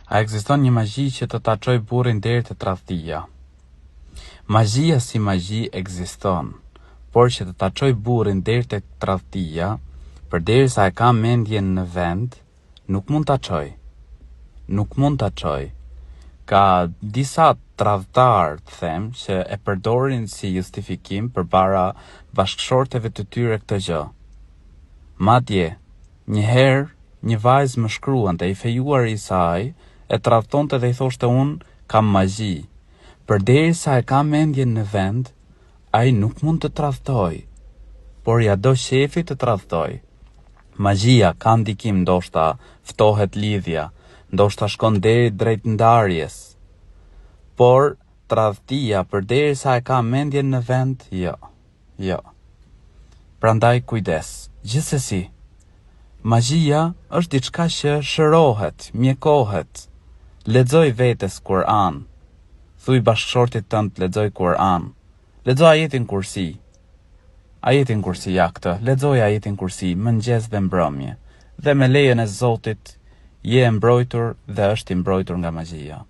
A ekziston një magji që të ta çojë burrin deri te tradhtia? Magjia si magji ekziston, por që të ta çojë burrin deri te tradhtia, përderisa e ka mendjen në vend, nuk mund ta çojë. Nuk mund ta çojë. Ka disa tradhtar, them, që e përdorin si justifikim përpara bashkëshorteve të tyre këtë gjë. Madje, një herë, një vajzë më shkruante, i fejuar i saj, e tradhtonte dhe i thoshte unë kam magji. Përderisa e ka mendjen në vend, ai nuk mund të tradhtoj, por ja do shefi të tradhtoj. Magjia ka ndikim, ndoshta ftohet lidhja, ndoshta shkon deri drejt ndarjes. Por tradhtia përderisa e ka mendjen në vend, jo. Prandaj kujdes. Gjithsesi, magjia është diçka që shërohet, mjekohet. Lexoj vetes Kur'an. Thuaj bashkëshortit tënd lexoj Kur'an. Lexoj ajetin Kursi. Ajetin Kursi ja këtë. Lexoj ajetin Kursi mëngjes dhe mbrëmje. Dhe me lejen e Zotit je e mbrojtur dhe është i mbrojtur nga magjia.